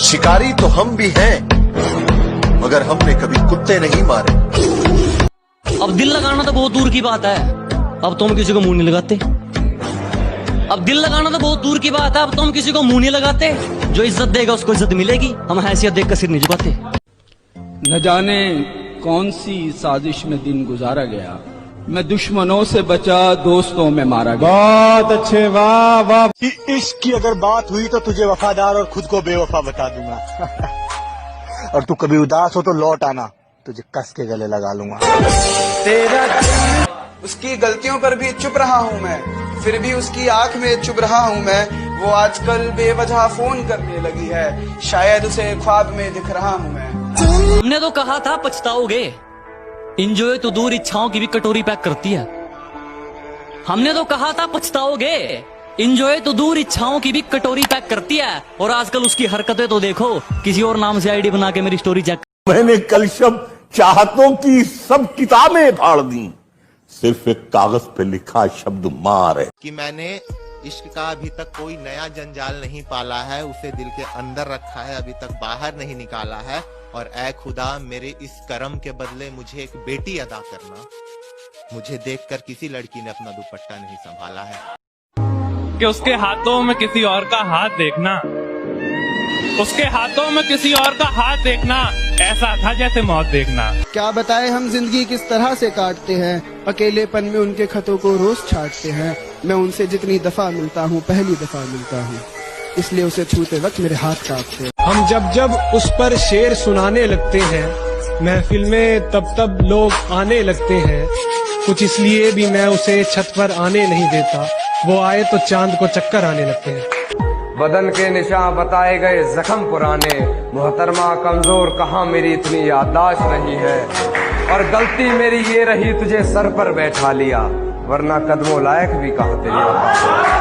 शिकारी तो हम भी हैं, मगर हमने कभी कुत्ते नहीं मारे। अब दिल लगाना तो बहुत दूर की बात है, अब तुम किसी को मुंह नहीं लगाते। अब दिल लगाना तो बहुत दूर की बात है, अब तुम किसी को मुंह नहीं लगाते। जो इज्जत देगा उसको इज्जत मिलेगी, हम हैसियत देख कर सिर नहीं झुकाते। न जाने कौन सी साजिश में दिन गुजारा गया, मैं दुश्मनों से बचा दोस्तों में मारा गया। बहुत अच्छे, वाह वाह। इश्क की अगर बात हुई तो तुझे वफादार और खुद को बेवफा बता दूंगा। और तू कभी उदास हो तो लौट आना, तुझे कस के गले लगा लूंगा। तेरा उसकी गलतियों पर भी चुप रहा हूँ मैं, फिर भी उसकी आंख में चुभ रहा हूँ मैं। वो आजकल बेवजह फोन करने लगी है, शायद उसे ख्वाब में दिख रहा हूँ मैं। हमने तो कहा था पछताओगे, इंजॉय तो दूर इच्छाओं की भी कटोरी पैक करती है। हमने तो कहा था पछताओगे, इंजॉय तो दूर इच्छाओं की भी कटोरी पैक करती है। और आजकल उसकी हरकतें तो देखो, किसी और नाम से आईडी बना के मेरी स्टोरी चेक। मैंने कल शब चाहतों की सब किताबें फाड़ दी, सिर्फ एक कागज पे लिखा शब्द मार है। कि मैंने इश्क का अभी तक कोई नया जंजाल नहीं पाला है, उसे दिल के अंदर रखा है, अभी तक बाहर नहीं निकाला है। और ऐ खुदा, मेरे इस कर्म के बदले मुझे एक बेटी अदा करना। मुझे देखकर किसी लड़की ने अपना दुपट्टा नहीं संभाला है। कि उसके हाथों में किसी और का हाथ देखना, उसके हाथों में किसी और का हाथ देखना ऐसा था जैसे मौत देखना। क्या बताए हम जिंदगी किस तरह से काटते हैं, अकेलेपन में उनके खतों को रोज छाटते हैं। मैं उनसे जितनी दफा मिलता हूँ पहली दफा मिलता हूँ, इसलिए उसे छूते वक्त मेरे हाथ कांपते हैं। हम जब जब उस पर शेर सुनाने लगते हैं, महफिल में तब तब लोग आने लगते हैं। कुछ इसलिए भी मैं उसे छत पर आने नहीं देता, वो आए तो चांद को चक्कर आने लगते हैं। बदन के निशान बताए गए जख्म पुराने, मोहतरमा कमजोर कहाँ मेरी इतनी याददाश्त नहीं है। और गलती मेरी ये रही तुझे सर पर बैठा लिया, वरना कदमों लायक भी कहा तेरी।